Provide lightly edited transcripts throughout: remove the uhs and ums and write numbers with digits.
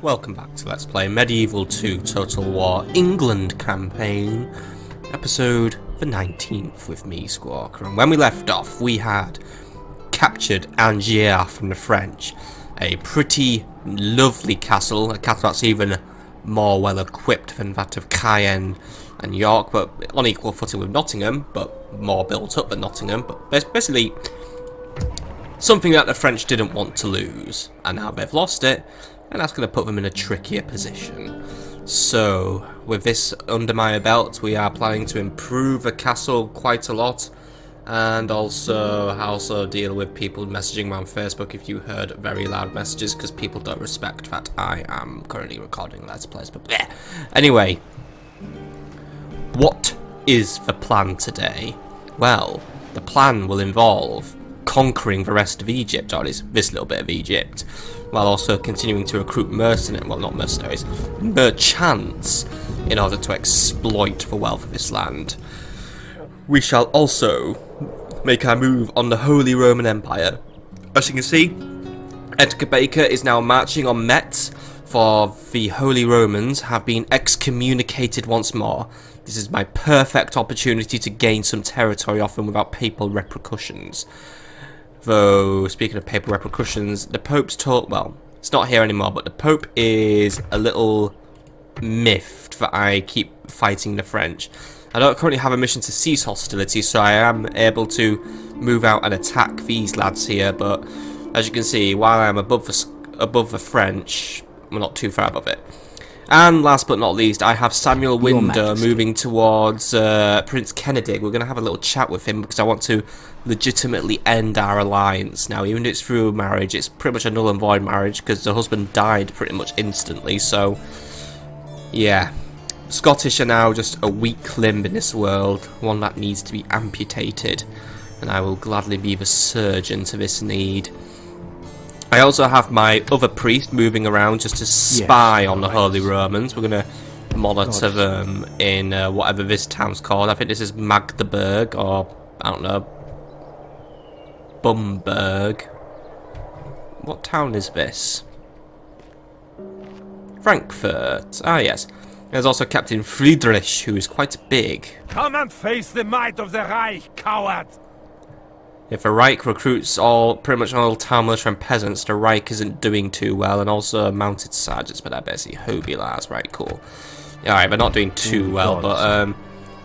welcome back to Let's Play Medieval 2 Total War England campaign, episode the 19th with me, Squawker. And when we left off, we had captured Angers from the French, a pretty lovely castle, a castle that's even more well equipped than that of Cayenne and York, but on equal footing with Nottingham, but more built up than Nottingham, but basically something that the French didn't want to lose, and now they've lost it, and that's going to put them in a trickier position. So, with this under my belt, we are planning to improve the castle quite a lot, and also deal with people messaging me on Facebook if you heard very loud messages, because people don't respect that I am currently recording Let's Plays. But yeah. Anyway, what is the plan today? Well, the plan will involve conquering the rest of Egypt, or at least this little bit of Egypt, while also continuing to recruit mercenaries, well, not mercenaries, merchants, in order to exploit the wealth of this land. We shall also make our move on the Holy Roman Empire. As you can see, Edgar Baker is now marching on Metz, for the Holy Romans have been excommunicated once more. This is my perfect opportunity to gain some territory off them without papal repercussions. Though, speaking of papal repercussions, the Pope's told, well, it's not here anymore, but the Pope is a little miffed that I keep fighting the French. I don't currently have a mission to cease hostilities, so I am able to move out and attack these lads here, but as you can see, while I'm above the French, we're not too far above it. And last but not least, I have Samuel Winder moving towards Prince Kennedy. We're going to have a little chat with him because I want to legitimately end our alliance. Now, even if it's through marriage, it's pretty much a null and void marriage because the husband died pretty much instantly. So, yeah. Scottish are now just a weak limb in this world, one that needs to be amputated. And I will gladly be the surgeon to this need. I also have my other priest moving around just to spy on the Holy Romans. We're going to monitor them in whatever this town's called. I think this is Magdeburg, or, I don't know, Bumberg. What town is this? Frankfurt. Ah, yes. There's also Captain Friedrich, who is quite big. Come and face the might of the Reich, coward! If the Reich recruits pretty much all town militia and peasants, the Reich isn't doing too well, and also mounted sergeants, but they're basically hobilars, right, cool. Alright, they're not doing too well, but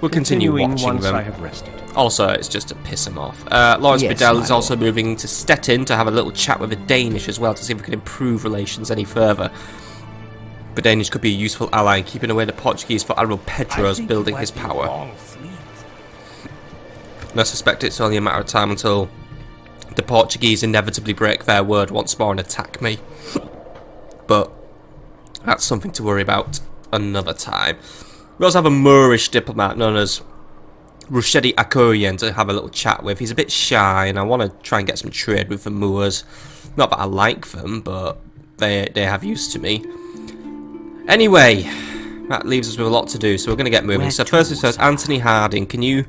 we'll continue watching them. I have rested. Also, it's just to piss them off. Lawrence Bedell is also moving to Stettin to have a little chat with the Danish as well, to see if we can improve relations any further. The Danish could be a useful ally in keeping away the Portuguese for Admiral Pedro's building his power. And I suspect it's only a matter of time until the Portuguese inevitably break their word once more and attack me. But that's something to worry about another time. We also have a Moorish diplomat known as Rushedi Akoyan to have a little chat with. He's a bit shy, and I want to try and get some trade with the Moors. Not that I like them, but they have use to me. Anyway, that leaves us with a lot to do, so we're going to get moving. So first things first, Anthony Harding, can you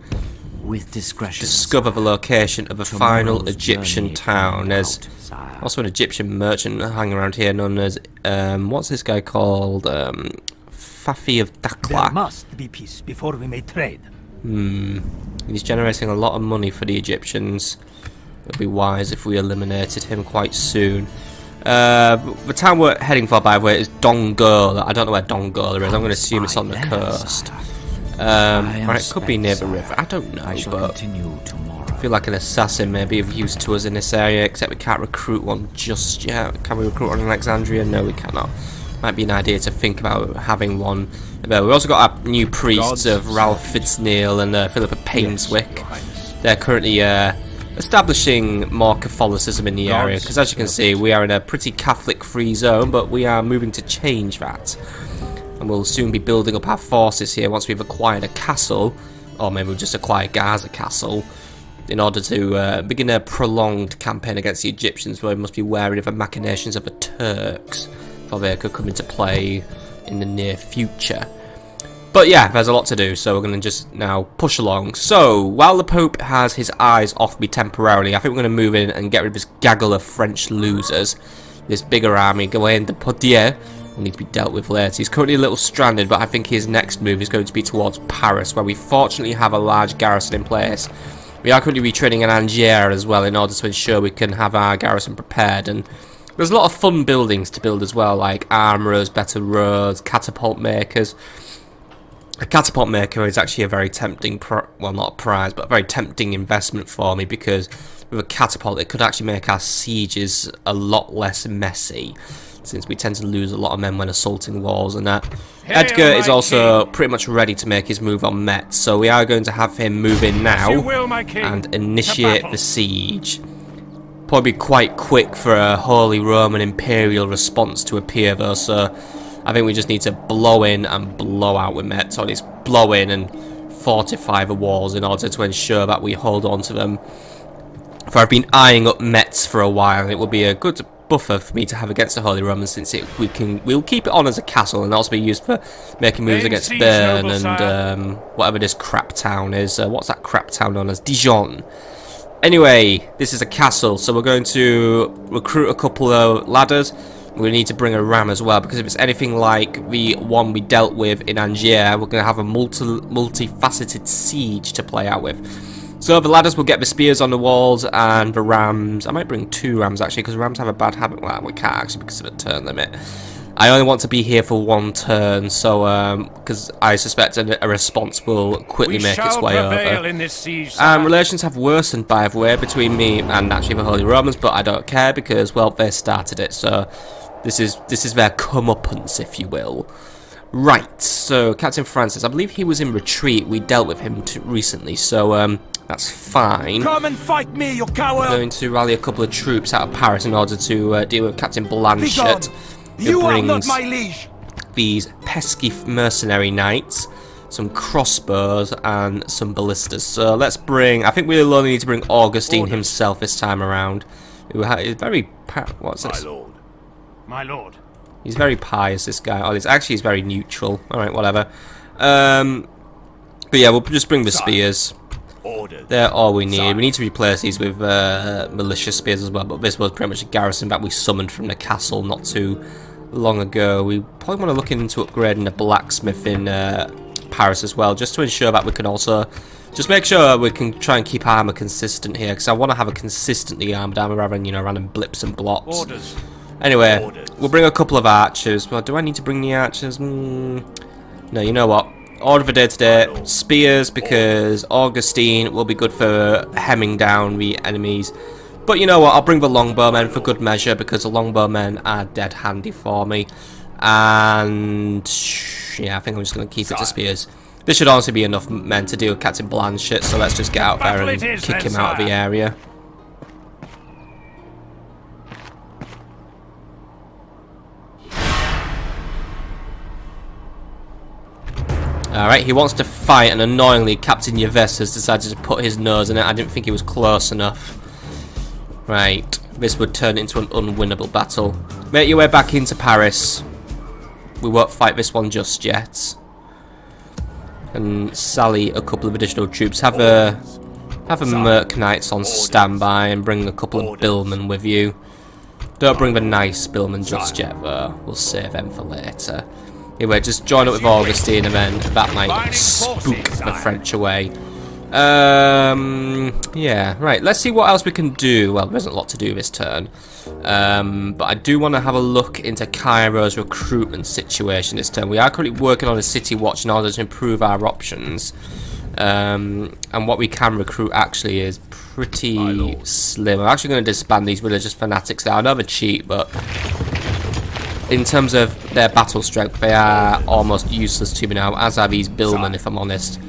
discover the location of a final Egyptian town? There's also an Egyptian merchant hanging around here known as, what's this guy called? Fafi of Dakla. There must be peace before we may trade. He's generating a lot of money for the Egyptians. It would be wise if we eliminated him quite soon. The town we're heading for, by the way, is Dongola. I don't know where Dongola is. I'm going to assume it's on the coast. Or it could be near the river. I don't know, but I feel like an assassin may be of use to us in this area, except we can't recruit one just yet. Can we recruit one in Alexandria? No, we cannot. Might be an idea to think about having one. We've also got our new priests of Ralph Fitzneel and Philippa Painswick. They're currently establishing more Catholicism in the area, because as you can see, we are in a pretty Catholic-free zone, but we are moving to change that. And we'll soon be building up our forces here once we've acquired a castle, or maybe we'll just acquire Gaza Castle, in order to begin a prolonged campaign against the Egyptians, where we must be wary of the machinations of the Turks, for they could come into play in the near future. But yeah, there's a lot to do, so we're going to just now push along. So, while the Pope has his eyes off me temporarily, I think we're going to move in and get rid of this gaggle of French losers. This bigger army going to Poitiers, will need to be dealt with later. He's currently a little stranded, but I think his next move is going to be towards Paris, where we fortunately have a large garrison in place. We are currently retraining in Angers as well in order to ensure we can have our garrison prepared, and there's a lot of fun buildings to build as well, like armourers, better roads, catapult makers. A catapult maker is actually a very tempting, well, not a prize, but a very tempting investment for me, because with a catapult it could actually make our sieges a lot less messy, since we tend to lose a lot of men when assaulting walls and that. Edgar is also pretty much ready to make his move on Metz, so we are going to have him move in now and initiate the siege. Probably quite quick for a Holy Roman Imperial response to appear though, so I think we just need to blow in and blow out with Metz, or at least blow in and fortify the walls in order to ensure that we hold on to them. For I've been eyeing up Metz for a while, and it will be a good buffer for me to have against the Holy Romans, since we'll keep it on as a castle and also be used for making moves against Bern and whatever this crap town is. What's that crap town known as? Dijon. Anyway, this is a castle, so we're going to recruit a couple of ladders. We need to bring a ram as well, because if it's anything like the one we dealt with in Angers, we're going to have a multifaceted siege to play out with. So the ladders will get the spears on the walls, and the rams, I might bring 2 rams actually, because rams have a bad habit. Well, we can't actually because of a turn limit. I only want to be here for 1 turn, so because I suspect a response will quickly make its way over. In this siege, relations have worsened, by the way, between me and actually the Holy Romans, but I don't care because, well, they started it, so this is their comeuppance, if you will. Right, so Captain Francis, I believe he was in retreat. We dealt with him recently, so that's fine. Come and fight me, you coward! I'm going to rally a couple of troops out of Paris in order to deal with Captain Blanchett. You are not my liege. These pesky mercenary knights, some crossbows, and some ballistas. So let's bring. I think we'll only need to bring Augustine himself this time around. He's very. What's this? My lord. My lord. He's very pious, this guy. Oh, he's very neutral. All right, whatever. But yeah, we'll just bring the spears. They're all we need. We need to replace these with militia spears as well, but this was pretty much a garrison that we summoned from the castle not too long ago. We probably want to look into upgrading the blacksmith in Paris as well, just to ensure that we can also just make sure we can try and keep armor consistent here, because I want to have a consistently armed armor rather than, you know, random blips and blops. Anyway, we'll bring a couple of archers. Well, do I need to bring the archers? No, you know what? Order for day today, spears, because Augustine will be good for hemming down the enemies. But you know what, I'll bring the longbowmen for good measure, because the longbowmen are dead handy for me. And yeah, I think I'm just going to keep it to spears. This should honestly be enough men to deal with Captain Blanchett, so let's just get out there and kick him out of the area. Alright, he wants to fight, and annoyingly Captain Yves has decided to put his nose in it. I didn't think he was close enough. Right, this would turn into an unwinnable battle. Make your way back into Paris. We won't fight this one just yet. And sally a couple of additional troops. Have a Merc Knights on standby, and bring a couple of Billmen with you. Don't bring the nice Billmen just yet though. We'll save them for later. Anyway, just join up with Augustine, and then that might spook the French away. Yeah, right, let's see what else we can do. Well, there isn't a lot to do this turn. But I do want to have a look into Cairo's recruitment situation this turn. We are currently working on a city watch in order to improve our options. And what we can recruit actually is pretty slim. I'm actually going to disband these religious fanatics now. I know they're cheap, but in terms of their battle strength, they are almost useless to me now, as are these Billmen, if I'm honest.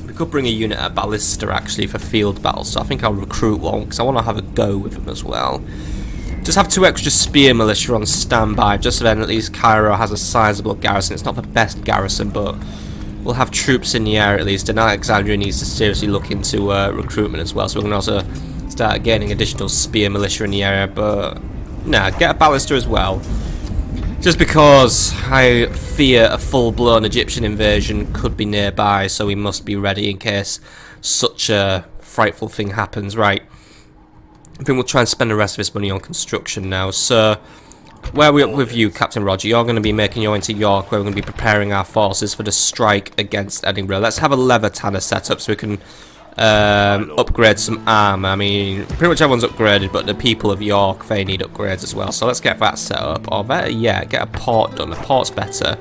We could bring a unit at Ballista, actually, for field battles, so I think I'll recruit one, because I want to have a go with them as well. Just have 2 extra spear militia on standby, just so then at least Cairo has a sizable garrison. It's not the best garrison, but we'll have troops in the air at least, and Alexandria needs to seriously look into recruitment as well, so we can also start gaining additional spear militia in the area, but nah, get a ballista as well. Just because I fear a full-blown Egyptian invasion could be nearby, so we must be ready in case such a frightful thing happens. Right, I think we'll try and spend the rest of this money on construction now. So where are we up with you, Captain Roger? You're going to be making your way into York, where we're going to be preparing our forces for the strike against Edinburgh. Let's have a leather tanner set up so we can upgrade some armour. I mean, pretty much everyone's upgraded, but the people of York, they need upgrades as well. So let's get that set up. Or better yet, get a port done. A port's better.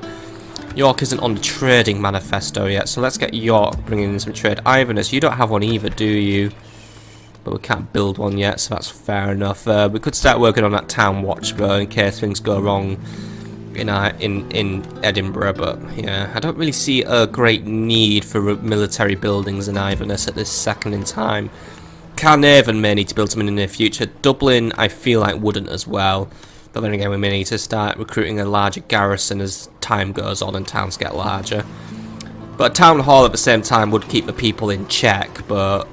York isn't on the trading manifesto yet, so let's get York bringing in some trade. Iverness, you don't have one either, do you? But we can't build one yet, so that's fair enough. We could start working on that town watch, though, in case things go wrong in Edinburgh. But yeah, I don't really see a great need for military buildings in Iverness at this second in time. Carnarvon may need to build something in the near future. Dublin, I feel like wouldn't as well. But then again, we may need to start recruiting a larger garrison as time goes on and towns get larger. But a town hall at the same time would keep the people in check. But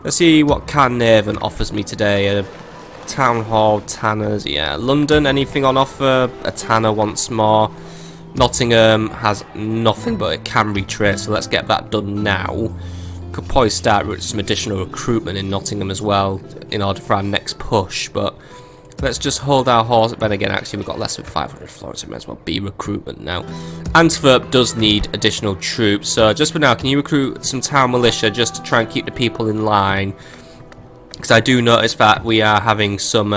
let's see what Carnarvon offers me today. A town hall, tanners, yeah. London, anything on offer? A tanner once more. Nottingham has nothing, but it can retrace, so let's get that done now. Could probably start with some additional recruitment in Nottingham as well in order for our next push, but let's just hold our horse. Then again, actually, we've got less than 500 Florence, so we may as well be recruitment now. Antwerp does need additional troops, so just for now, can you recruit some town militia just to try and keep the people in line? Because I do notice that we are having some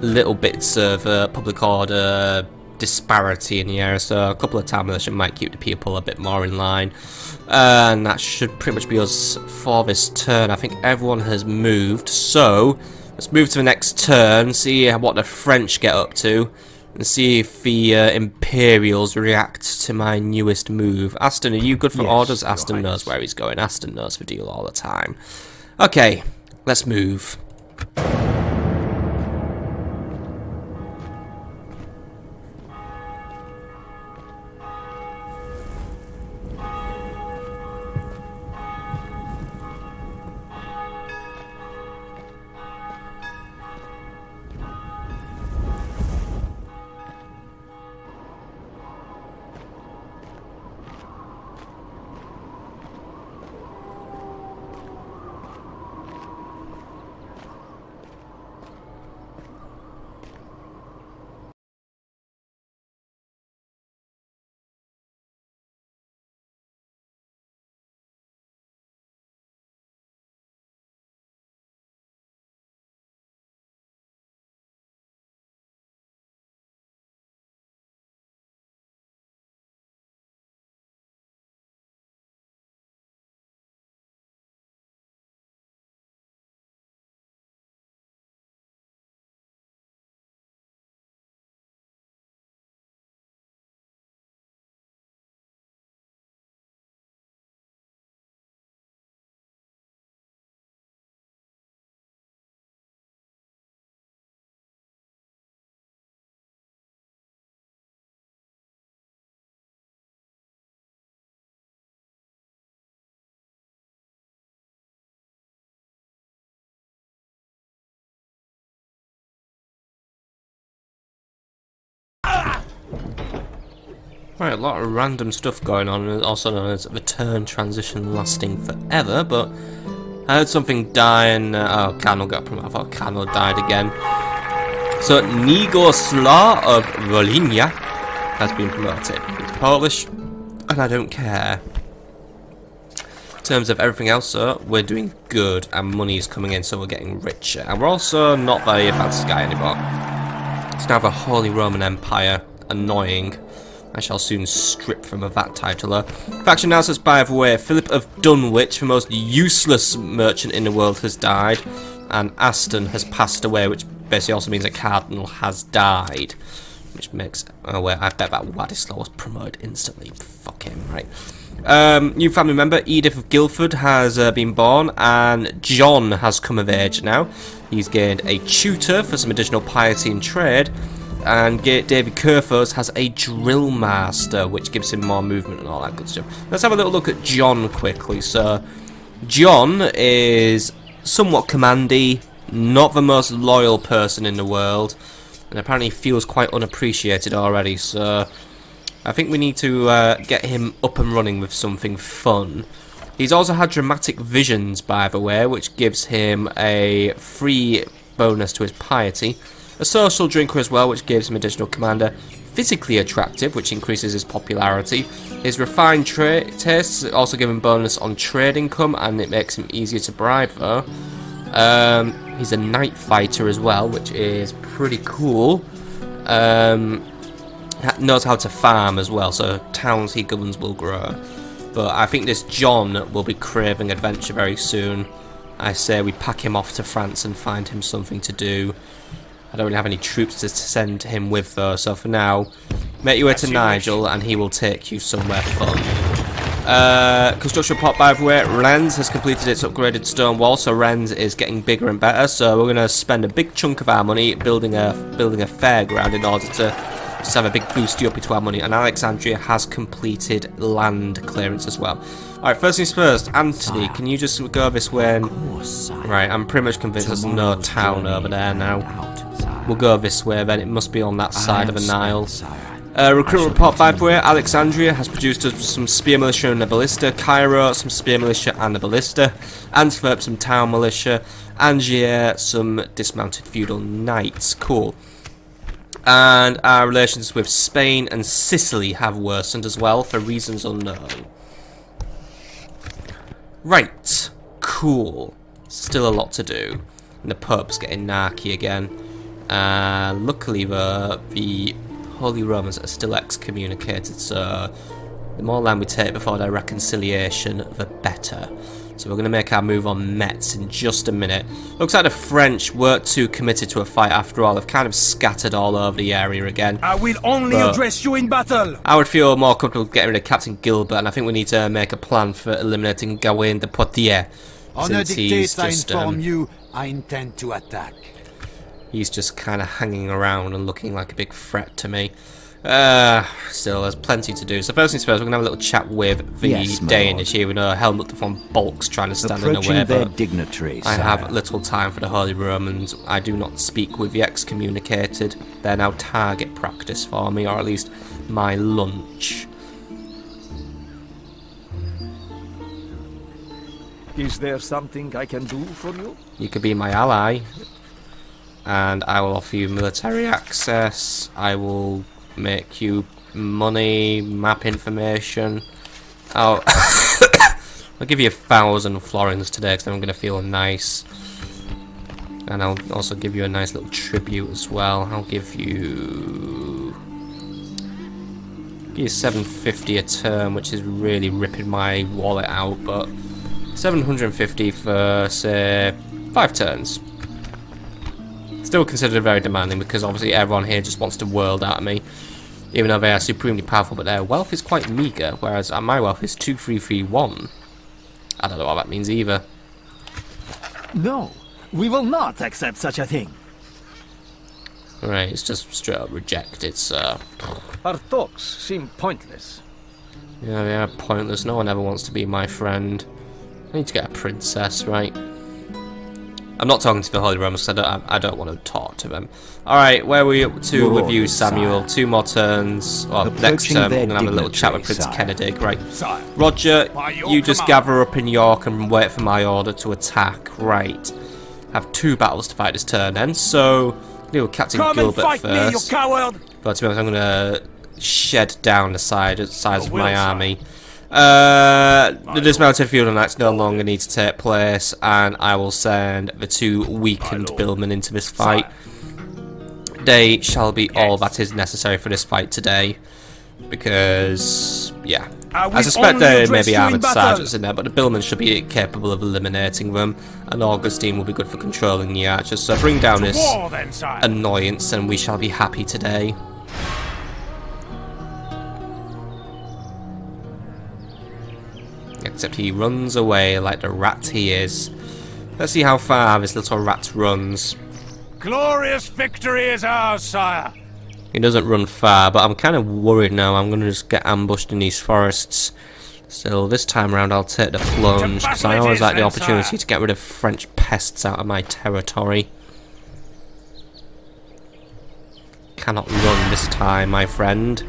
little bits of public order disparity in the area, so a couple of town militia might keep the people a bit more in line. And that should pretty much be us for this turn. I think everyone has moved, so let's move to the next turn, see what the French get up to, and see if the Imperials react to my newest move. Aston, are you good for orders? Aston knows where he's going. Aston knows the deal all the time. Okay, let's move. Right, a lot of random stuff going on, also known as the turn transition lasting forever, but I heard something die and, oh, Cano got promoted. I thought Cano died again. So, Nigoslaw of Volhynia has been promoted. He's Polish, and I don't care. In terms of everything else, so we're doing good, and money is coming in, so we're getting richer. And we're also not very advanced guy anymore. It's now the Holy Roman Empire. Annoying. I shall soon strip from of that titular. Faction announcements by the way. Philip of Dunwich, the most useless merchant in the world, has died. And Aston has passed away, which basically also means a cardinal has died. Which makes... oh wait, I bet that Władysław was promoted instantly. Fuck him, right. New family member, Edith of Guildford, has been born. And John has come of age now. He's gained a tutor for some additional piety and trade. And David Kerfos has a drill master, which gives him more movement and all that good stuff. Let's have a little look at John quickly. So, John is somewhat commandy, not the most loyal person in the world, and apparently feels quite unappreciated already. So, I think we need to get him up and running with something fun. He's also had dramatic visions, by the way, which gives him a free bonus to his piety. A social drinker as well, which gives him additional commander. Physically attractive, which increases his popularity. His refined tastes also give him bonus on trade income, and it makes him easier to bribe though. He's a night fighter as well, which is pretty cool. Knows how to farm as well, so towns he governs will grow. But I think this John will be craving adventure very soon. I say we pack him off to France and find him something to do. I don't really have any troops to send him with though, so for now, make your way to Nigel and he will take you somewhere fun. Construction report, by the way, Rennes has completed its upgraded stone wall, so Rennes is getting bigger and better, so we're going to spend a big chunk of our money building a fairground in order to just have a big boost up into our money, and Alexandria has completed land clearance as well. Alright, first things first, Anthony, can you just go this way? Right, I'm pretty much convinced there's no town over there now. We'll go this way then, it must be on that side of the Nile. Recruitment report, by the way, Alexandria has produced some spear militia and a ballista, Cairo some spear militia and a ballista, Antwerp some town militia, Angiers some dismounted feudal knights. Cool. And our relations with Spain and Sicily have worsened as well for reasons unknown. Right, cool. Still a lot to do. And the Pope's getting narky again. Luckily though, the Holy Romans are still excommunicated, so the more land we take before their reconciliation, the better. So we're going to make our move on Metz in just a minute. Looks like the French weren't too committed to a fight after all. They've kind of scattered all over the area again. I will only address you in battle. I would feel more comfortable getting rid of Captain Gilbert, and I think we need to make a plan for eliminating Gawain de Poitiers. Honor dictates I inform you, I intend to attack. He's just kind of hanging around and looking like a big threat to me. Still, there's plenty to do. So first things first, we're going to have a little chat with the Danish, even though Helmut von Bolk's trying to stand in the way. But I have little time for the Holy Romans. I do not speak with the excommunicated. They're now target practice for me, or at least my lunch. Is there something I can do for you? You could be my ally, and I will offer you military access. I will make you money, map information. I'll give you 1,000 florins today because I'm going to feel nice. And I'll also give you a nice little tribute as well. I'll give you 750 a term, which is really ripping my wallet out, but 750 for, say, 5 turns. Still considered very demanding because obviously everyone here just wants the world out of me, even though they are supremely powerful, but their wealth is quite meagre, whereas my wealth is 2331. I don't know what that means either. No, we will not accept such a thing. Right, it's just straight up reject. It's Our talks seem pointless. yeah, they are pointless. No one ever wants to be my friend. I need to get a princess, right? I'm not talking to the Holy Romans because I don't want to talk to them. Alright, where are we up to with you, Samuel? 2 more turns. Well, next turn we're going to have a little chat with Prince Kennedy. Right. Roger, you just gather up in York and wait for my order to attack. Right. Have 2 battles to fight this turn then, so deal with Captain Gilbert first. But to be honest, I'm going to shed down the size of my army. The dismounted feudal knights no longer need to take place, and I will send the 2 weakened billmen into this fight. They shall be all that is necessary for this fight today, because, yeah, I suspect there may be armoured sergeants in there, but the billmen should be capable of eliminating them, and Augustine will be good for controlling the archers. So bring down this annoyance, and we shall be happy today. Except he runs away like the rat he is. Let's see how far this little rat runs. Glorious victory is ours, sire. He doesn't run far, but I'm kind of worried now. I'm going to just get ambushed in these forests. So this time around I'll take the plunge, because I always like the opportunity to get rid of French pests out of my territory. Cannot run this time, my friend.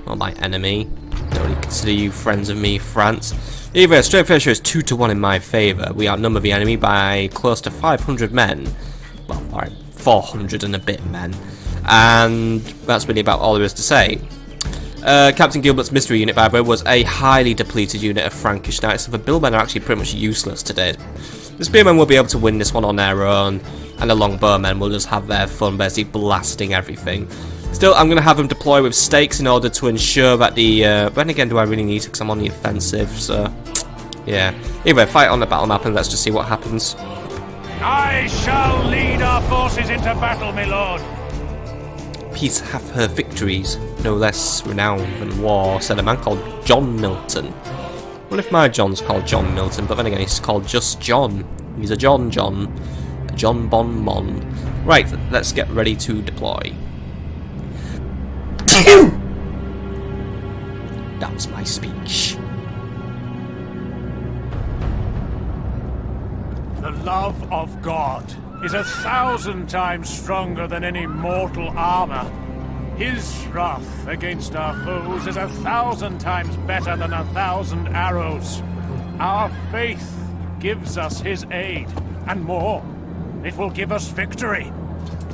Or my enemy. Don't really consider you friends of me, France. Either way, straight ratio is 2-1 in my favour. We outnumber the enemy by close to 500 men. Well, alright, 400 and a bit men. And that's really about all there is to say. Captain Gilbert's mystery unit, by the way, was a highly depleted unit of Frankish knights, so the billmen are actually pretty much useless today. The spearmen will be able to win this one on their own, and the longbowmen will just have their fun basically blasting everything. Still, I'm going to have them deploy with stakes in order to ensure that the... when again do I really need to, because I'm on the offensive, so... yeah. Anyway, fight on the battle map and let's just see what happens. I shall lead our forces into battle, my lord. Peace hath her victories, no less renowned than war, said a man called John Milton. Well, if my John's called John Milton, but then again he's called just John. He's a John, a John Bon Mon. Right, let's get ready to deploy. That was my speech. The love of God is 1,000 times stronger than any mortal armor. His wrath against our foes is 1,000 times better than 1,000 arrows. Our faith gives us his aid, and more. It will give us victory.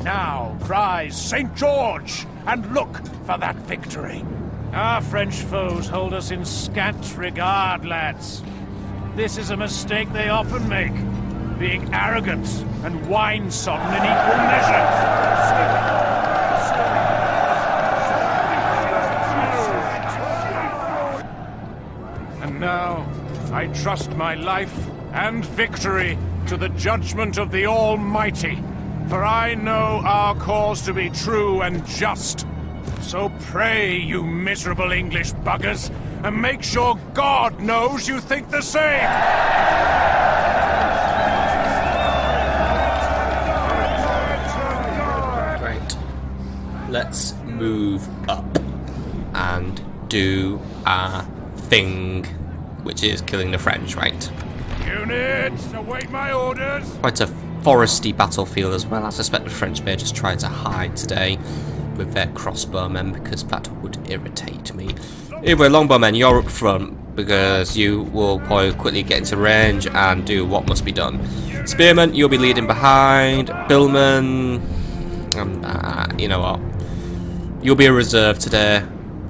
Now rise, St. George, and look for that victory. Our French foes hold us in scant regard, lads. This is a mistake they often make, being arrogant and wine-sodden in equal measure. And now, I trust my life and victory to the judgment of the Almighty, for I know our cause to be true and just. So pray, you miserable English buggers, and make sure God knows you think the same! Great. Let's move up and do our thing, which is killing the French, right? Units, await my orders! Quite a foresty battlefield as well. I suspect the French may just try to hide today with their crossbowmen, because that would irritate me. Anyway, longbowmen, you're up front, because you will probably quickly get into range and do what must be done. Spearmen, you'll be leading behind. Billmen, you know what? You'll be a reserve today.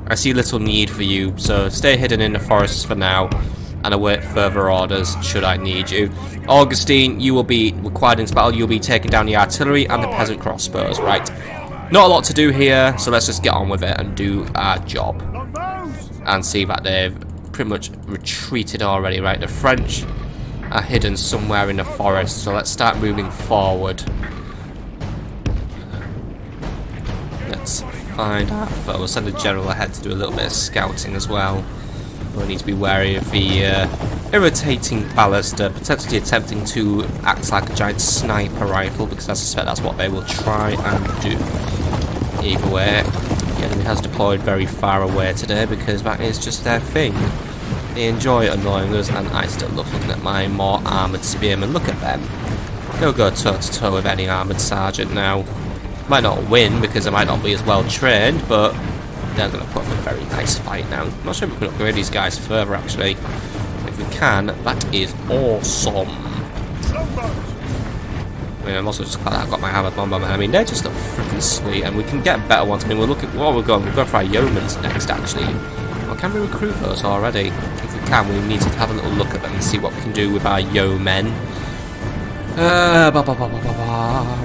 I see little need for you, so stay hidden in the forests for now and await further orders should I need you. Augustine, you will be required in this battle. You'll be taking down the artillery and the peasant crossbows, right? Not a lot to do here, so let's just get on with it and do our job. And see that they've pretty much retreated already, right? The French are hidden somewhere in the forest, so let's start moving forward. Let's find our foe. We'll send a general ahead to do a little bit of scouting as well. We need to be wary of the irritating ballista, potentially attempting to act like a giant sniper rifle, because I suspect that's what they will try and do. Either way, the enemy has deployed very far away today, because that is just their thing. They enjoy annoying us, and I still love looking at my more armoured spearmen. Look at them. They'll go toe to toe with any armoured sergeant now. Might not win, because they might not be as well trained, but they're going to put up a very nice fight now. I'm not sure if we can upgrade these guys further, actually. If we can, that is awesome. I mean, I'm also just glad I've got my hammered bombers. I mean, they're just freaking sweet, and we can get better ones. I mean, we'll look at what we're going. We're going for our yeomans next, actually. Well, can we recruit those already? If we can, we need to have a little look at them and see what we can do with our yeomen.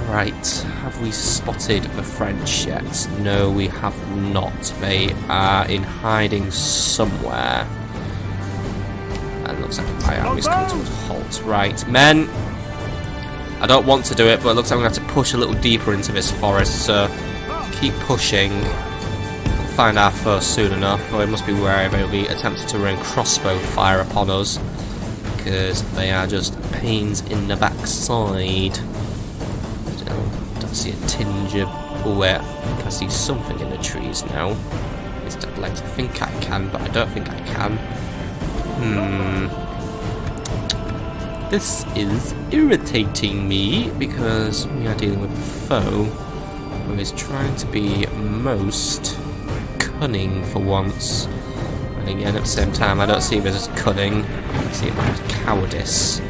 Right, have we spotted the French yet? No, we have not. They are in hiding somewhere. And it looks like my army's come to a halt. Right, men, I don't want to do it, but it looks like I'm going to have to push a little deeper into this forest, so keep pushing. We'll find our foe soon enough, or it must be where they'll be attempting to rain crossbow fire upon us, because they are just pains in the backside. Don't see a tinge of... oh wait, I think I see something in the trees now. At least I'd like to think I can, but I don't think I can. This is irritating me, because we are dealing with a foe who is trying to be most cunning for once. And again, at the same time, I don't see this as cunning, I see it as cowardice.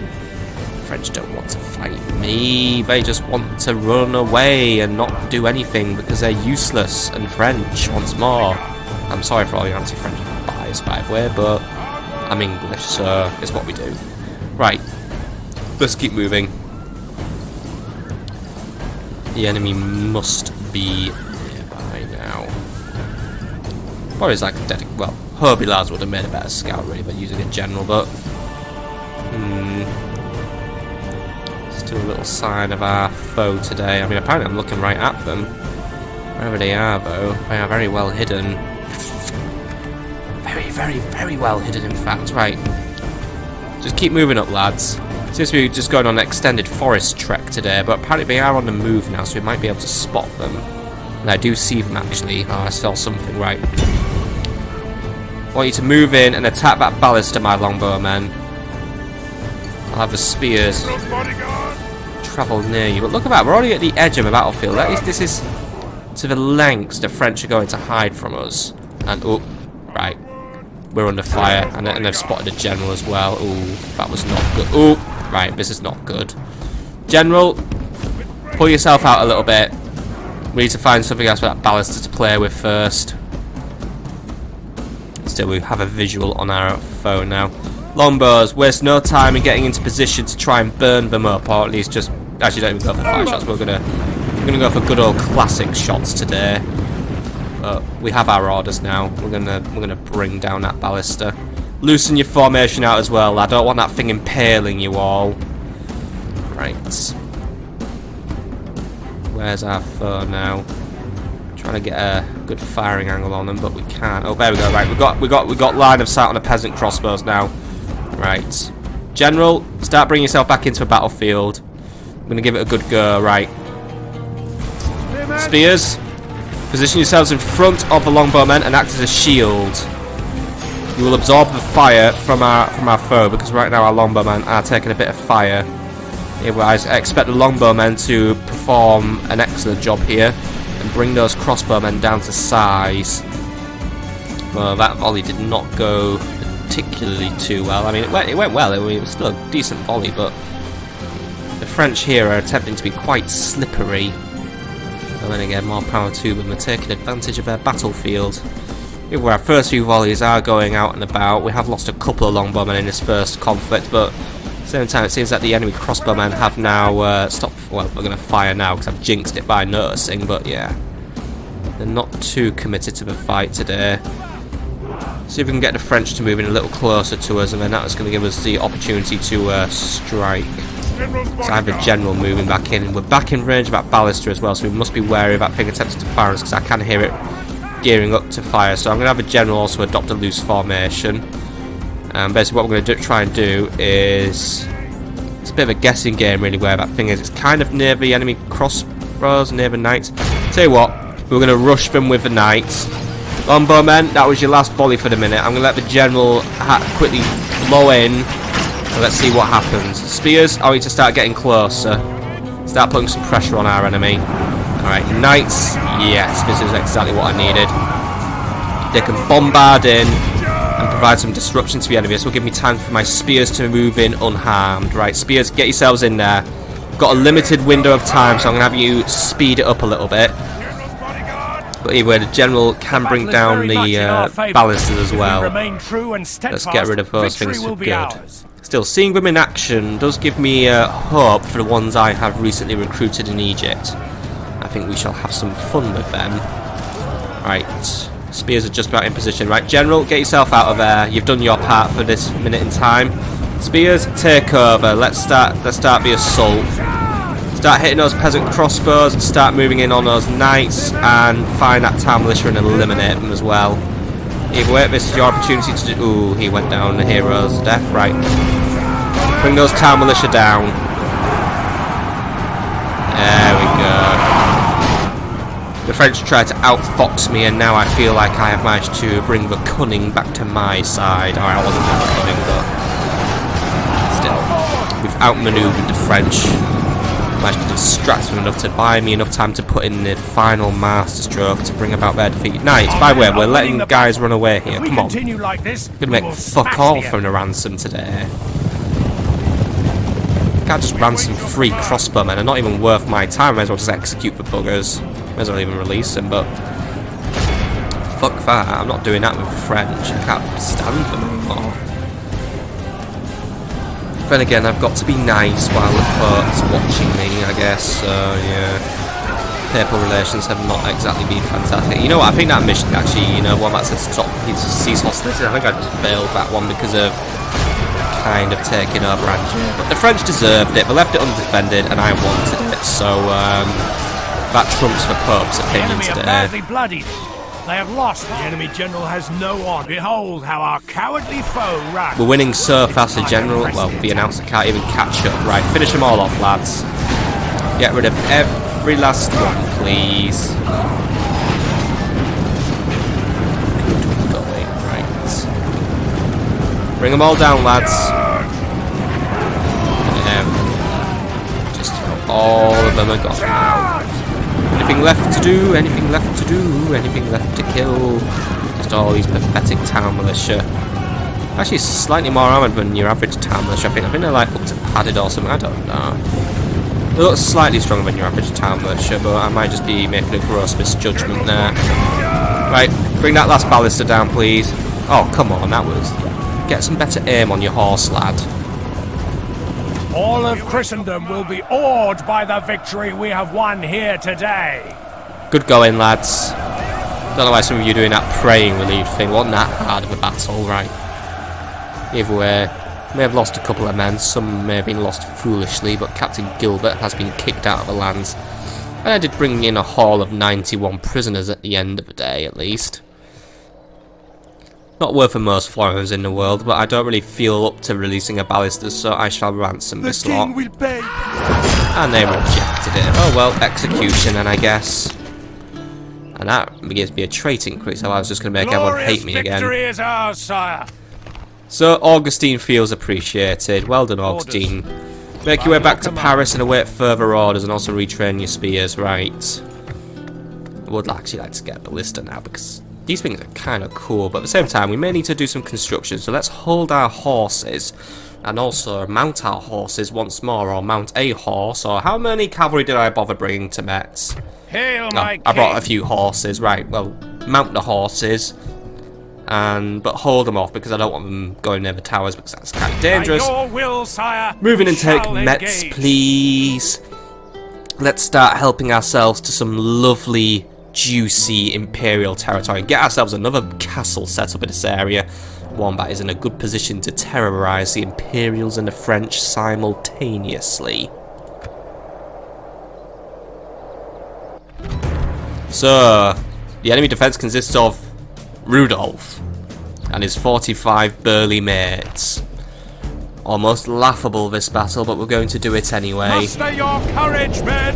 French don't want to fight me. They just want to run away and not do anything because they're useless and French once more. I'm sorry for all your anti-French bias, by the way, but I'm English, so it's what we do. Right, let's keep moving. The enemy must be nearby now. Probably like a well, Herbie Lads would have made a better scout really by using a general, but still a little sign of our foe today. I mean, apparently I'm looking right at them. Wherever they are, though, they are very well hidden. Very, very, very well hidden, in fact. Right. Just keep moving up, lads. Seems we're just going on an extended forest trek today, but apparently they are on the move now, so we might be able to spot them. And I do see them, actually. Oh, I saw something. Right. I want you to move in and attack that ballista, my longbowmen. I'll have the spears travel near you. But look at that, we're already at the edge of the battlefield. At least this is to the lengths the French are going to hide from us. And, oh, right. We're under fire. And they've spotted a general as well. Oh, that was not good. Oh, right, this is not good. General, pull yourself out a little bit. We need to find something else for that ballista to play with first. Still, we have a visual on our phone now. Longbows, waste no time in getting into position to try and burn them up, or at least just actually don't even go for fire shots. We're gonna go for good old classic shots today. But we have our orders now. We're gonna bring down that ballista. Loosen your formation out as well. I don't want that thing impaling you all. Right. Where's our foe now? Trying to get a good firing angle on them, but we can't. Oh, there we go. Right, we got line of sight on the peasant crossbows now. Right, General, start bringing yourself back into a battlefield. I'm gonna give it a good go. Right, spears, position yourselves in front of the longbowmen and act as a shield. You will absorb the fire from our foe because right now our longbowmen are taking a bit of fire. Otherwise, I expect the longbowmen to perform an excellent job here and bring those crossbowmen down to size. Well, that volley did not go particularly too well. I mean, it went well. It was still a decent volley, but the French here are attempting to be quite slippery. And then again, more power to them. They're taking advantage of their battlefield. Where our first few volleys are going out and about. We have lost a couple of longbowmen in this first conflict, but at the same time, it seems that the enemy crossbowmen have now stopped. Well, we're going to fire now because I've jinxed it by noticing, but yeah, they're not too committed to the fight today. See if we can get the French to move in a little closer to us, and then that's going to give us the opportunity to strike. So I have a general moving back in, and we're back in range of that ballista as well, so we must be wary of that thing attempting to fire us, because I can hear it gearing up to fire. So I'm going to have a general also adopt a loose formation. Basically what we're going to try and do is, it's a bit of a guessing game really where that thing is. It's kind of near the enemy crossbows, near the knights. Tell you what, we're going to rush them with the knights. Longbowmen, that was your last volley for the minute. I'm going to let the general quickly blow in, and let's see what happens. Spears, I need to start getting closer. Start putting some pressure on our enemy. Alright, knights, yes, this is exactly what I needed. They can bombard in and provide some disruption to the enemy. This will give me time for my spears to move in unharmed. Right, spears, get yourselves in there. Got a limited window of time, so I'm going to have you speed it up a little bit. But anyway, the general can bring down the ballastas as well. Let's get rid of those things for good. Still, seeing them in action does give me hope for the ones I have recently recruited in Egypt. I think we shall have some fun with them. Right, spears are just about in position. Right, General, get yourself out of there. You've done your part for this minute in time. Spears, take over. Let's start the assault. Start hitting those peasant crossbows and start moving in on those knights and find that town militia and eliminate them as well. Either way, this is your opportunity to do. Ooh, he went down, the hero's death. Right, bring those town militia down. There we go. The French tried to outfox me, and now I feel like I have managed to bring the cunning back to my side. Alright, I wasn't that cunning, but still, we've outmaneuvered the French. Managed to distract them enough to buy me enough time to put in the final masterstroke to bring about their defeat. Knights, by the way, we're letting guys run away here. Come on. Gonna make fuck all from the ransom today. Can't just ransom 3 crossbowmen. They're not even worth my time. May as well just execute the buggers. May as well even release them, but fuck that. I'm not doing that with French. I can't stand them anymore. Then again, I've got to be nice while the Pope's watching me, I guess. So yeah, papal relations have not exactly been fantastic. You know what? I think that mission actually, you know, one that says stop cease hostilities. I think I just failed that one because of kind of taking over Angers. But the French deserved it. They left it undefended, and I wanted it. So that trumps the Pope's opinion today. Badly bloodied. They have lost. The enemy general has no honor. Behold how our cowardly foe runs. We're winning so fast, the general. Well, the announcer can't even catch up. Right, finish them all off, lads. Get rid of every last one, please. Good going, right. Bring them all down, lads. Just all of them are gone now. Anything left to do? Anything left to do? Anything left to kill? Just all these pathetic town militia. Actually, slightly more armoured than your average town militia. I think they're like up to padded or something. I don't know. They look slightly stronger than your average town militia, but I might just be making a gross misjudgment there. Right, bring that last ballista down, please. Oh, come on, that was... Get some better aim on your horse, lad. All of Christendom will be awed by the victory we have won here today. Good going, lads. Don't know why some of you are doing that praying relief thing. Wasn't that hard of a battle, right? Either way, may have lost a couple of men. Some may have been lost foolishly, but Captain Gilbert has been kicked out of the lands. And I did bring in a haul of 91 prisoners at the end of the day, at least. Not worth the most florins in the world, but I don't really feel up to releasing a ballista, so I shall ransom this lot. will pay. And they rejected it. Oh well, execution then, I guess. And that gives me a trait increase, so I was just going to make everyone hate me again. Victory is ours, sire. So Augustine feels appreciated. Well done, Augustine. Make your way back to Paris and await further orders, and also retrain your spears, right. I would actually like to get a ballista now, because these things are kind of cool, but at the same time, we may need to do some construction, so let's hold our horses, and also mount our horses once more, or mount a horse, or how many cavalry did I bother bringing to Metz? Hail, my I brought a few horses, right, well, mount the horses, but hold them off, because I don't want them going near the towers, because that's kind of dangerous. By your will, sire, Moving and take shall Metz, engage. please. Let's start helping ourselves to some lovely juicy Imperial territory. Get ourselves another castle set up in this area. One that is in a good position to terrorise the Imperials and the French simultaneously. So, the enemy defence consists of Rudolph and his 45 burly mates. Almost laughable, this battle, but we're going to do it anyway. Muster your courage, men!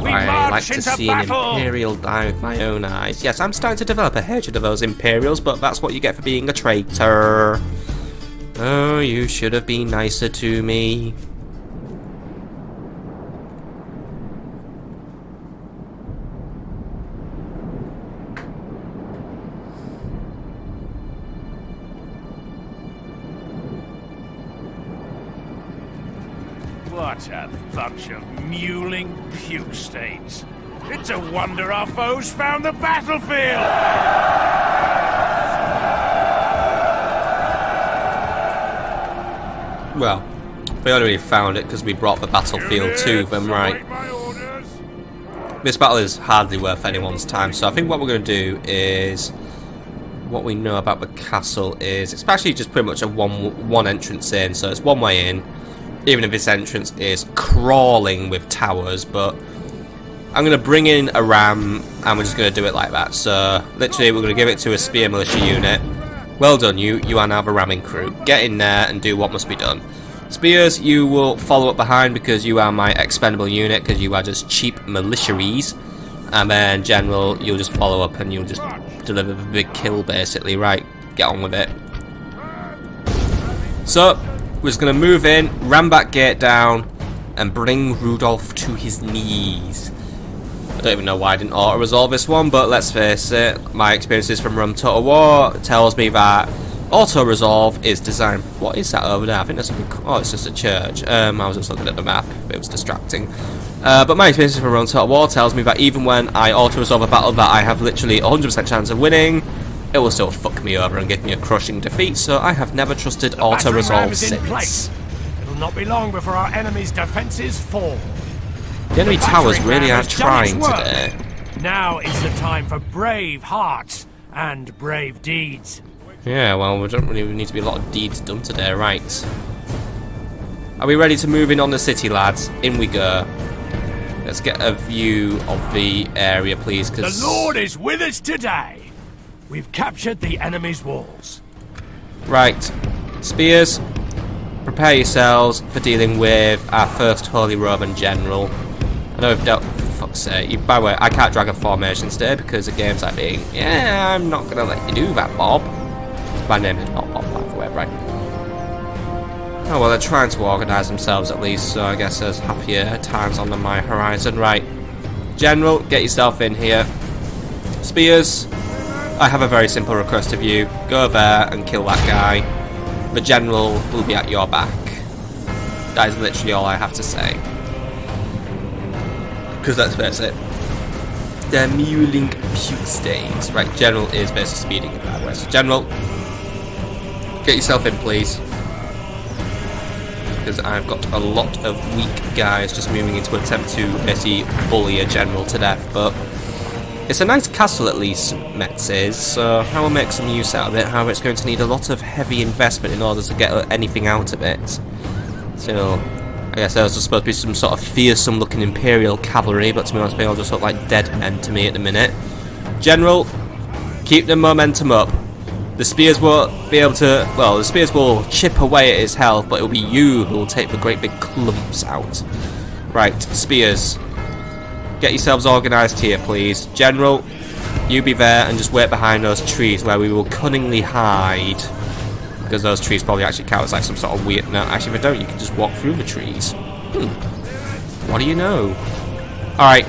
We I like march to into see an battle! Imperial die with my own eyes. Yes, I'm starting to develop a hatred of those Imperials, but that's what you get for being a traitor. Oh, you should have been nicer to me. What a bunch of mewling puke stains. It's a wonder our foes found the battlefield! Well, they already found it because we brought the battlefield to them, right? This battle is hardly worth anyone's time, so I think what we're going to do is... What we know about the castle is... It's actually just pretty much a one entrance in, so it's one way in. Even if this entrance is crawling with towers, but I'm going to bring in a ram and we're just going to do it like that. So literally we're going to give it to a spear militia unit. Well done, you are now the ramming crew. Get in there and do what must be done. Spears, you will follow up behind because you are my expendable unit, because you are just cheap militiaries. And then general, you'll just follow up and you'll just deliver the big kill basically. Right, get on with it. So we're just going to move in, ram that gate down, and bring Rudolph to his knees. I don't even know why I didn't auto-resolve this one, but let's face it, my experiences from Total War tells me that Auto-resolve is designed... What is that over there? I think that's something... Oh, it's just a church. I was just looking at the map. It was distracting. But my experience from around Total War tells me that even when I auto-resolve a battle that I have literally 100% chance of winning, it will still fuck me over and give me a crushing defeat, so I have never trusted auto-resolve since. It'll not be long before our enemy's defenses fall. The enemy towers really are trying today. Now is the time for brave hearts and brave deeds. Yeah, well, we don't really need to be a lot of deeds done today, right? Are we ready to move in on the city, lads? In we go. Let's get a view of the area, please, because... The Lord is with us today. We've captured the enemy's walls. Right. Spears, prepare yourselves for dealing with our first Holy Roman General. I know we've dealt... For fuck's sake. By the way, I can't drag a formation today because the game's like being... Yeah, I'm not going to let you do that, Bob. My name is not Bob, by the way, right? Oh, well, they're trying to organise themselves at least, so I guess there's happier times on my horizon. Right. General, get yourself in here. Spears, I have a very simple request of you. Go there and kill that guy. The General will be at your back. That is literally all I have to say. Because let's face it, they're mewling puke stains. Right, General is basically speeding it that way. So, General, get yourself in, please. Because I've got a lot of weak guys just moving into an attempt to basically bully a General to death. But it's a nice castle, at least, Metz is, so I will make some use out of it. However, it's going to need a lot of heavy investment in order to get anything out of it. So, I guess there's supposed to be some sort of fearsome looking Imperial cavalry, but to be honest, they all just look like dead men to me at the minute. General, keep the momentum up. The spears won't be able to... Well, the spears will chip away at his health, but it will be you who will take the great big clumps out. Right, spears. Get yourselves organised here, please. General, you be there and just wait behind those trees where we will cunningly hide. Because those trees probably actually count as like some sort of weird... No, actually if they don't, you can just walk through the trees. What do you know? Alright,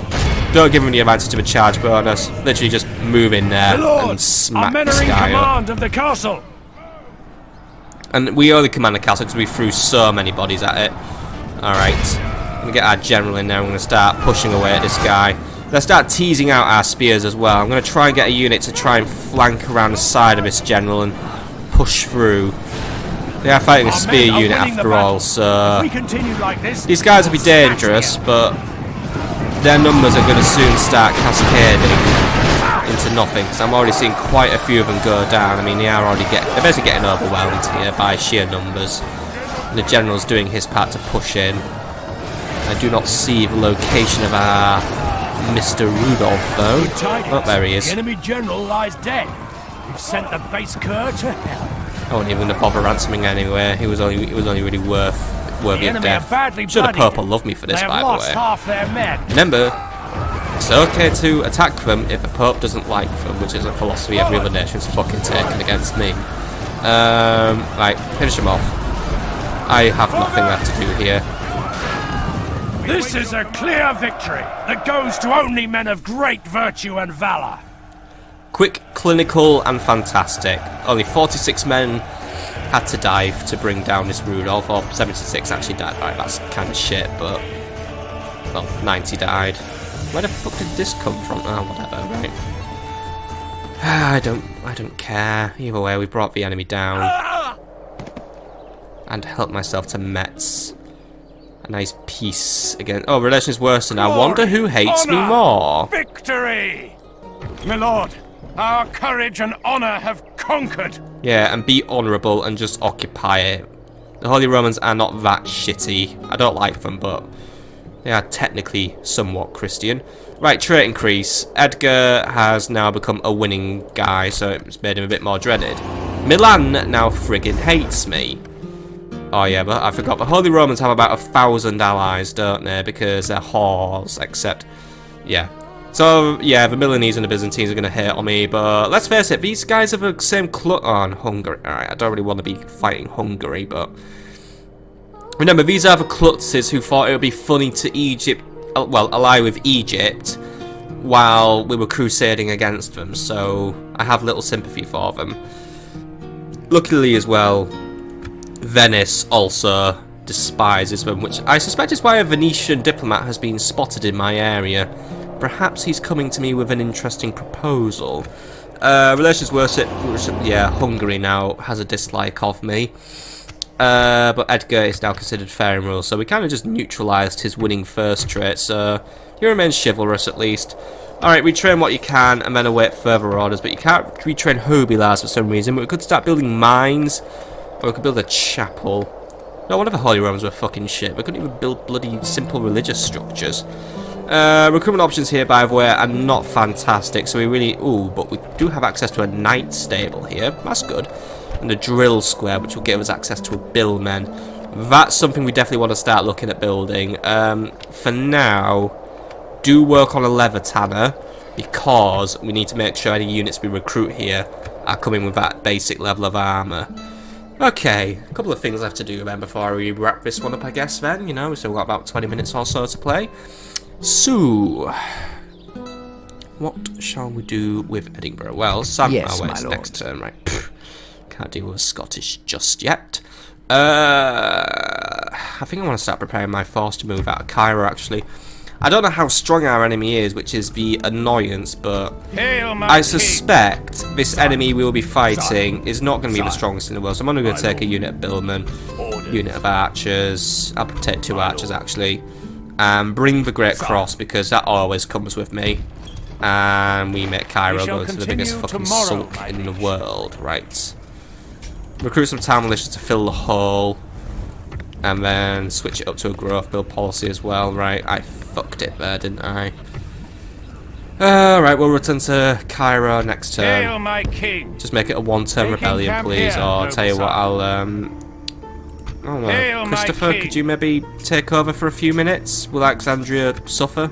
don't give him the advantage of a charge bonus. Literally just move in there and smack this guy up. Of the castle. And we only command the castle because we threw so many bodies at it. Alright, I'm going to get our General in there. I'm going to start pushing away at this guy. Let's start teasing out our spears as well. I'm going to try and get a unit to try and flank around the side of this General and push through. They are fighting a spear unit after all, so these guys will be dangerous, but their numbers are going to soon start cascading into nothing, because I'm already seeing quite a few of them go down. I mean, they're basically getting overwhelmed here by sheer numbers. And the General's doing his part to push in. I do not see the location of our Mr. Rudolph, though. Oh, there he is. The enemy General lies dead. We've sent the base cur to hell. I wasn't even going to bother ransoming anyway. He was only really worthy of death. Should have Purple loved me for this, by the way. Half their men. Remember, it's okay to attack them if the Pope doesn't like them, which is a philosophy every other nation's fucking taken against me. Right, finish him off. I have nothing left to do here. This is a clear victory that goes to only men of great virtue and valour. Quick, clinical, and fantastic. Only 46 men had to die to bring down this Rudolph, or 76 actually died. Right, that's kind of shit, but... Well, 90 died. Where the fuck did this come from? Oh, whatever, right. I don't care. Either way, we brought the enemy down. And helped myself to Metz. A nice peace again. Oh, relations worsen. I wonder who hates me more. Victory! My lord, our courage and honour have conquered. Yeah, and be honourable and just occupy it. The Holy Romans are not that shitty. I don't like them, but they are technically somewhat Christian. Right, trait increase. Edgar has now become a winning guy, so it's made him a bit more dreaded. Milan now friggin' hates me. Oh yeah, but I forgot. The Holy Romans have about 1,000 allies, don't they? Because they're whores, except... Yeah. So, yeah, the Milanese and the Byzantines are going to hate on me, but let's face it, these guys have the same on Hungary. Alright, I don't really want to be fighting Hungary, but... Remember, these are the Klutzes who thought it would be funny to Egypt, well, ally with Egypt, while we were crusading against them, so I have little sympathy for them. Luckily as well, Venice also despises them, which I suspect is why a Venetian diplomat has been spotted in my area. Perhaps he's coming to me with an interesting proposal. Relations worse, yeah, Hungary now has a dislike of me. But Edgar is now considered fair and rule, so we kind of just neutralised his winning first trait, so he remains chivalrous at least. Alright, retrain what you can and then await further orders, but you can't retrain Hobilars for some reason. But we could start building mines, or we could build a chapel. No wonder the Holy Romans were fucking shit. We couldn't even build bloody simple religious structures. Recruitment options here, by the way, are not fantastic, so we really... Ooh, but we do have access to a knight stable here. That's good. And a drill square, which will give us access to a billman. That's something we definitely want to start looking at building. For now, do work on a leather tanner, because we need to make sure any units we recruit here are coming with that basic level of armour. Okay, a couple of things left to do then before we wrap this one up, I guess, then. You know, we've still got about 20 minutes or so to play. So, what shall we do with Edinburgh? Well, Sam, Yes, oh, wait, my it's lord. next turn, right? Pfft, can't deal with Scottish just yet. I think I want to start preparing my force to move out of Cairo, actually. I don't know how strong our enemy is, which is the annoyance, but Hail, my I king. suspect this enemy we will be fighting is not going to be the strongest in the world, so I'm only going to take a unit of billmen, unit of archers. I'll take 2 archers, actually. And bring the Great Cross, because that always comes with me. And we make Cairo go to the biggest fucking sulk in the world. Right. Recruit some town militia to fill the hole. And then switch it up to a growth build policy as well. Right, I fucked it there, didn't I? Alright, we'll return to Cairo next turn. Hail, my king. Just make it a 1-turn Taking rebellion, camp please. here, Or I'll noble tell you what, son. I don't know. Hail, my Christopher, king. could you maybe take over for a few minutes? Will Alexandria suffer?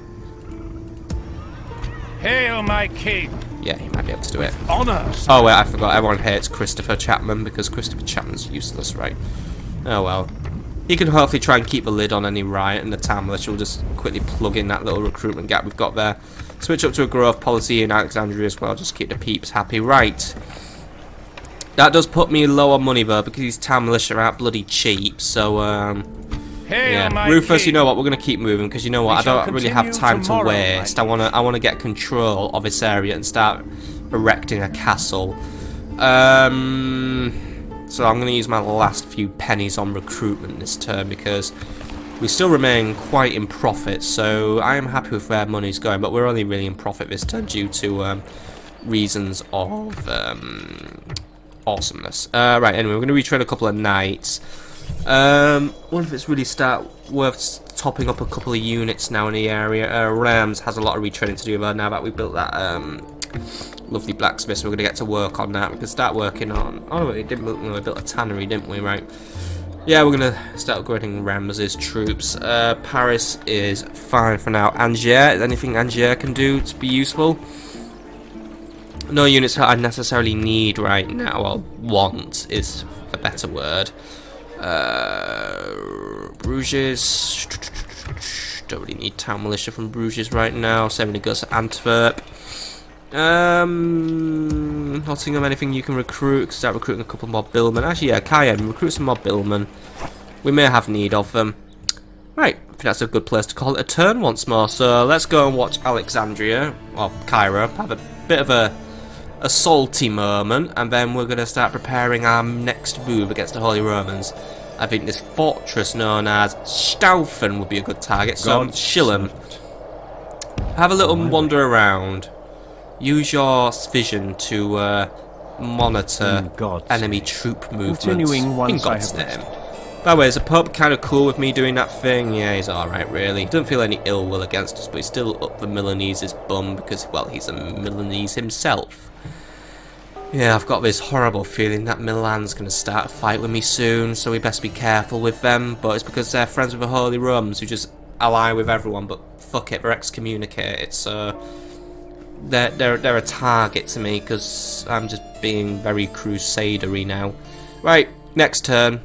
Hail, my king. Yeah, he might be able to do it. Honor. Oh wait, I forgot. Everyone hates Christopher Chapman because Christopher Chapman's useless, right? Oh well. He can hopefully try and keep a lid on any riot, and the town militia will just quickly plug in that little recruitment gap we've got there. Switch up to a growth policy in Alexandria as well, just keep the peeps happy. Right. That does put me lower money though, because these town militia are out bloody cheap, so Hail, yeah. my Rufus, king. you know what, we're gonna keep moving, because you know what, I shall don't really have continue time to tomorrow, my waste. I wanna get control of this area and start erecting a castle. So I'm going to use my last few pennies on recruitment this turn, because we still remain quite in profit, so I am happy with where money's going, but we're only really in profit this turn due to reasons of awesomeness. Right, anyway, we're going to retrain a couple of knights. What if it's really worth topping up a couple of units now in the area? Rams has a lot of retraining to do now that we built that lovely blacksmith, so we're going to get to work on that. We can start working on... Oh, no, we built a tannery, didn't we? Right. Yeah, we're going to start upgrading Rams's troops. Paris is fine for now. Angers, anything Angers can do to be useful? No units that I necessarily need right now, or want is a better word. Bruges. Don't really need town militia from Bruges right now. Same when it goes to Antwerp. Nottingham, anything you can recruit? Start recruiting a couple more billmen. Actually, yeah, Cayenne, recruit some more billmen. We may have need of them. Right, I think that's a good place to call it a turn once more. So let's go and watch Alexandria, or Cairo, have a bit of a salty moment, and then we're going to start preparing our next move against the Holy Romans. I think this fortress known as Staufen would be a good target. So Shillam, have a little wander around. Use your vision to monitor enemy troop movements. Continuing once in God's name. By the way, is the Pope kind of cool with me doing that thing? Yeah, he's alright, really. He doesn't feel any ill will against us, but he's still up the Milanese's bum because, well, he's a Milanese himself. Yeah, I've got this horrible feeling that Milan's going to start a fight with me soon, so we best be careful with them. But it's because they're friends with the Holy Romans who just ally with everyone, but fuck it, they're excommunicated, so... They're a target to me because I'm just being very crusadery now. Right, next turn.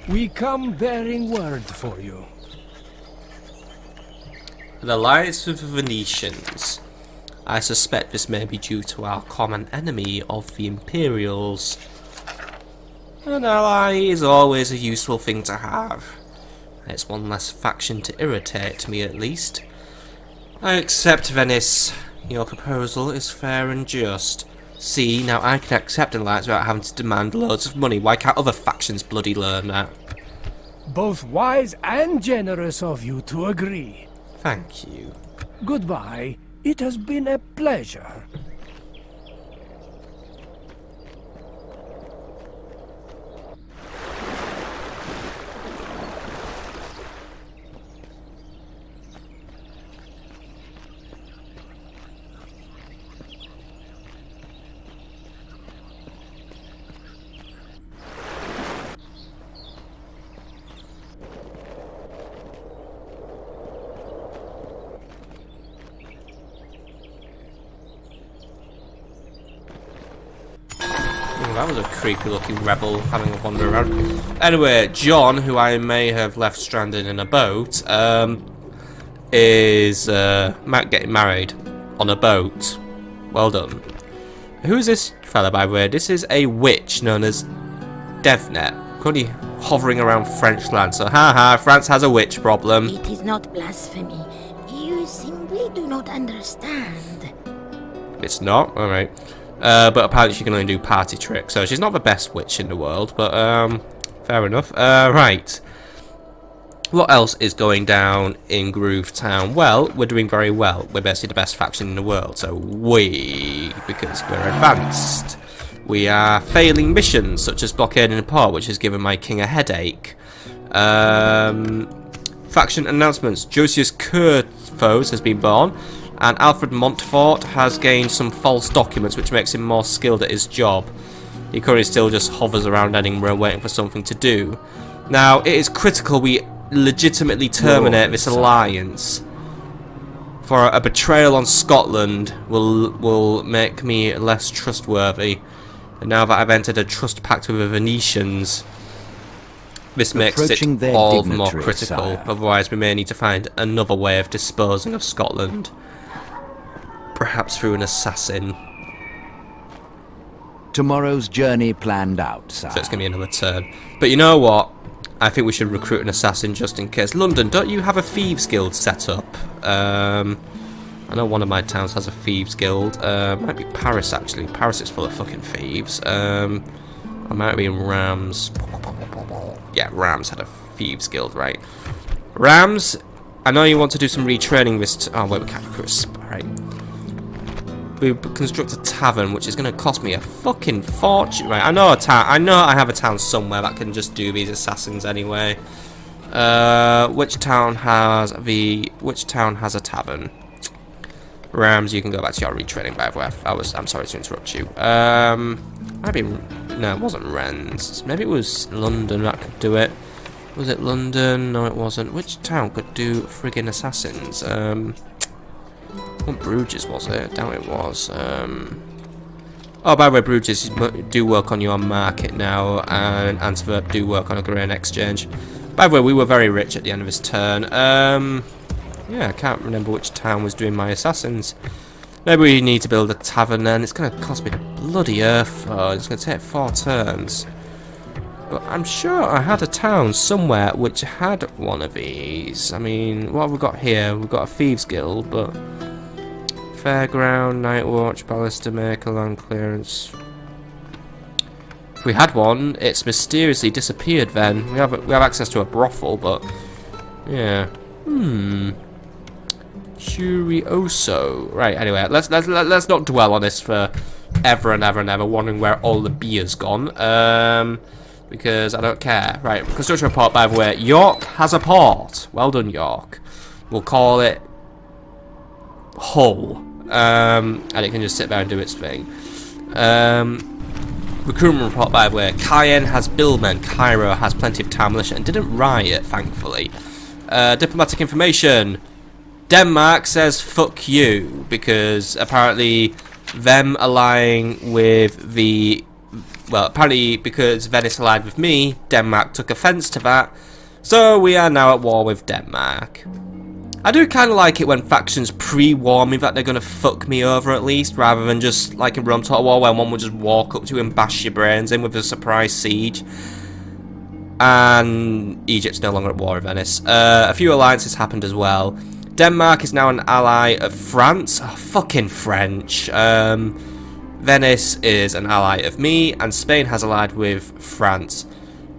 We come bearing word for you. An alliance with the Venetians. I suspect this may be due to our common enemy of the Imperials. An ally is always a useful thing to have. It's one less faction to irritate me, at least. I accept, Venice. Your proposal is fair and just. See, now I can accept an alliance without having to demand loads of money. Why can't other factions bloody learn that? Both wise and generous of you to agree. Thank you. Goodbye. It has been a pleasure. That was a creepy looking rebel having a wander around. Anyway, John, who I may have left stranded in a boat, is getting married on a boat. Well done. Who is this fella, by the way? This is a witch known as Devnet, currently hovering around French land. So, haha, France has a witch problem. It is not blasphemy. You simply do not understand. It's not? Alright. But apparently she can only do party tricks, so she's not the best witch in the world, but fair enough. Right. What else is going down in Groove Town? Well, we're doing very well. We're basically the best faction in the world, so because we're advanced. We are failing missions, such as blockading the port, which has given my king a headache. Faction announcements. Josias Curthose has been born. And Alfred Montfort has gained some false documents, which makes him more skilled at his job. He currently still just hovers around Edinburgh waiting for something to do. Now, it is critical we legitimately terminate this alliance. For a betrayal on Scotland will make me less trustworthy. And now that I've entered a trust pact with the Venetians, this makes it all the more critical. Sire. Otherwise, we may need to find another way of disposing of Scotland. Perhaps through an assassin. Tomorrow's journey planned out, sire. So it's going to be another turn. But you know what? I think we should recruit an assassin just in case. London, don't you have a thieves guild set up? I know one of my towns has a thieves guild. Might be Paris, actually. Paris is full of fucking thieves. Or might be in Rams. Yeah, Rams had a thieves guild, right? Rams, I know you want to do some retraining this... oh, wait, we can't recruit a... right. We construct a tavern, which is going to cost me a fucking fortune. Right, I know I have a town somewhere that can just do these assassins anyway. Which town has a tavern? Rams, you can go back to your retraining, by the way. I'm sorry to interrupt you. Maybe no, it wasn't Rennes. Maybe it was London that could do it. Was it London? No, it wasn't. Which town could do friggin' assassins? What Bruges was it? I doubt it was. Oh, by the way, Bruges do work on your market now, and Antwerp do work on a grain exchange. By the way, we were very rich at the end of this turn. Yeah, I can't remember which town was doing my assassins. Maybe we need to build a tavern then. It's going to cost me the bloody earth. Oh, it's going to take 4 turns. But I'm sure I had a town somewhere which had one of these. I mean, what have we got here? We've got a thieves guild, but... Fairground, Night Watch, Ballista Maker, Land Clearance. If we had one, it's mysteriously disappeared then. We have access to a brothel, but... yeah. Curioso. Right, anyway, let's not dwell on this for ever and ever and ever, wondering where all the beer's gone. Because I don't care. Right, construction report, by the way. York has a port. Well done, York. We'll call it Hull. And it can just sit there and do its thing. Recruitment report, by the way. Cayenne has billmen. Cairo has plenty of town militia and didn't riot, thankfully. Diplomatic information. Denmark says fuck you because apparently them allying with the well, apparently because Venice allied with me, Denmark took offence to that. So we are now at war with Denmark. I do kind of like it when factions pre-warn me that they're going to fuck me over at least, rather than just like in Rome Total War where one will just walk up to you and bash your brains in with a surprise siege. And Egypt's no longer at war with Venice. A few alliances happened as well. Denmark is now an ally of France. Oh, fucking French. Venice is an ally of me, and Spain has allied with France.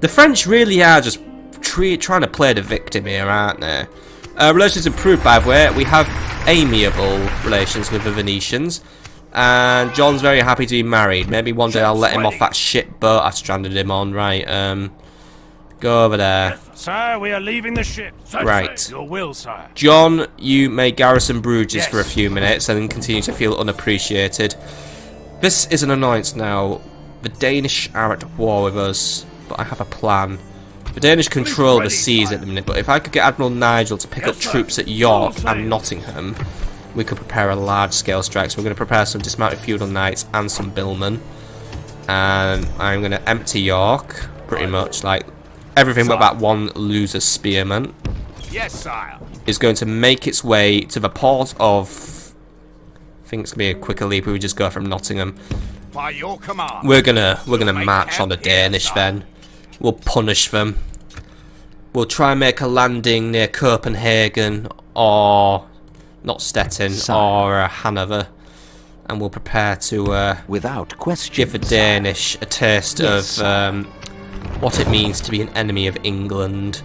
The French really are just trying to play the victim here, aren't they? Relations improved, by the way. We have amiable relations with the Venetians. And John's very happy to be married. Maybe one day I'll let him off that shit boat I stranded him on. Right, go over there. Sire, we are leaving the ship. Right. Your will, sire. John, you may garrison Bruges for a few minutes and then continue to feel unappreciated. This is an annoyance now. The Danish are at war with us, but I have a plan. The Danish control the seas at the minute, but if I could get Admiral Nigel to pick up troops at York and Nottingham, we could prepare a large-scale strike. So we're going to prepare some dismounted feudal knights and some billmen. And I'm going to empty York, pretty much, like everything but that one loser spearman. Yes, sire. Is going to make its way to the port of... I think it's going to be a quicker leap if we just go from Nottingham. By your command. We're gonna march on the Danish then. We'll punish them. We'll try and make a landing near Copenhagen or not Stettin or Hanover, and we'll prepare to without question, give the Danish a taste of what it means to be an enemy of England.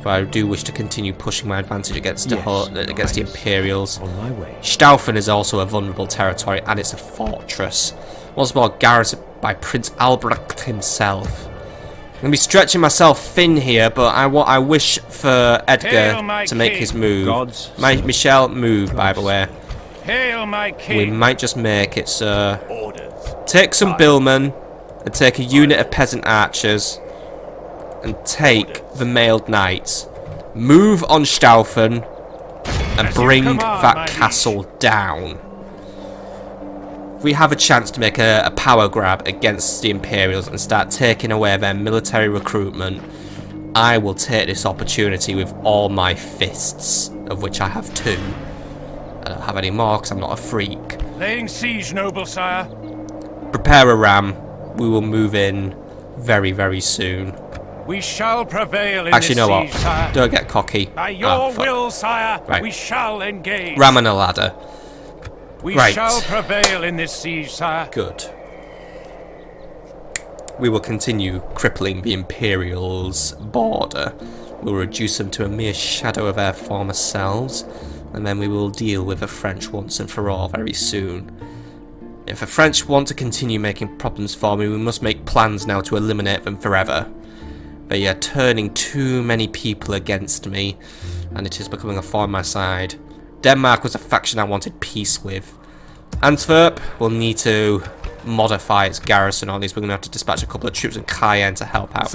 But I do wish to continue pushing my advantage against the Imperials. Staufen is also a vulnerable territory, and it's a fortress. Once more garrisoned by Prince Albrecht himself. I'm going to be stretching myself thin here, but I wish for Edgar to make his move. Michel, move, by the way. Hail, my king. We might just make it, sir. Take some billmen, and take a unit of peasant archers, and take the mailed knights. Move on Staufen, and bring that castle down. We have a chance to make a power grab against the Imperials and start taking away their military recruitment. I will take this opportunity with all my fists, of which I have 2. I don't have any more because I'm not a freak. Laying siege, noble sire. Prepare a ram. We will move in very, very soon. We shall prevail in Actually, this you know what? siege, sire. Don't get cocky. By your will, sire, right. we shall engage. Ram and a ladder. We shall prevail in this siege, sire. Good. We will continue crippling the Imperials' border. We'll reduce them to a mere shadow of their former selves, and then we will deal with the French once and for all very soon. If the French want to continue making problems for me, we must make plans now to eliminate them forever. They are turning too many people against me, and it is becoming a thorn in my side. Denmark was a faction I wanted peace with. Antwerp will need to modify its garrison, or at least we're going to have to dispatch a couple of troops in Cayenne to help out.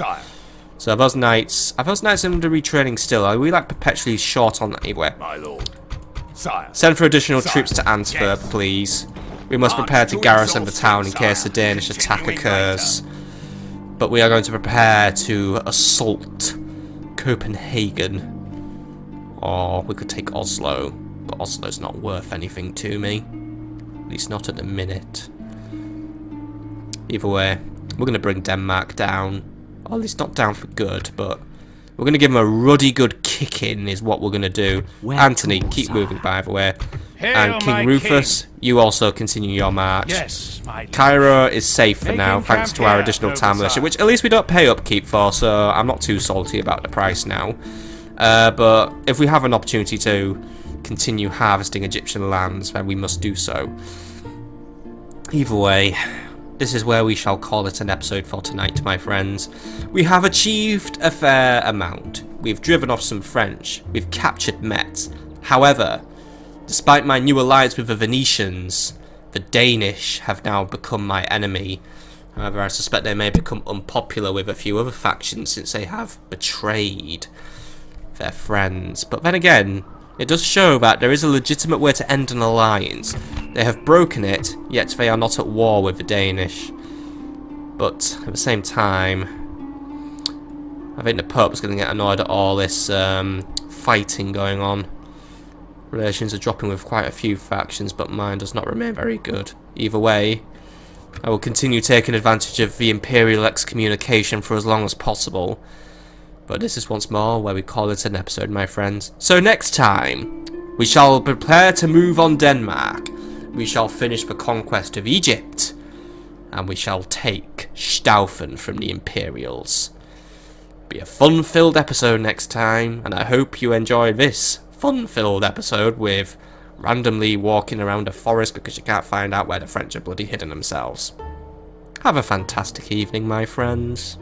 So are those knights under retraining still? Are we like perpetually short on anywhere? My lord. Send for additional troops to Antwerp, please. We must prepare to garrison the town in case the Danish attack occurs. But we are going to prepare to assault Copenhagen. Or we could take Oslo. But Oslo's not worth anything to me. At least not at the minute. Either way, we're going to bring Denmark down. Or at least not down for good, but we're going to give them a ruddy good kicking is what we're going to do. Anthony, keep moving, by the way. And King Rufus, you also continue your march. Yes, my Cairo is safe for now, thanks to our additional town militia, which at least we don't pay upkeep for, so I'm not too salty about the price now. But if we have an opportunity to continue harvesting Egyptian lands, then we must do so. Either way, this is where we shall call it an episode for tonight, my friends. We have achieved a fair amount. We've driven off some French. We've captured Metz. However, despite my new alliance with the Venetians, the Danish have now become my enemy. However, I suspect they may become unpopular with a few other factions since they have betrayed their friends. But then again, it does show that there is a legitimate way to end an alliance. They have broken it, yet they are not at war with the Danish. But at the same time, I think the Pope's going to get annoyed at all this fighting going on. Relations are dropping with quite a few factions, but mine does not remain very good. Either way, I will continue taking advantage of the Imperial excommunication for as long as possible. But this is once more where we call it an episode, my friends. So next time, we shall prepare to move on Denmark. We shall finish the conquest of Egypt. And we shall take Staufen from the Imperials. Be a fun-filled episode next time, and I hope you enjoyed this fun-filled episode with randomly walking around a forest because you can't find out where the French are bloody hidden themselves. Have a fantastic evening, my friends.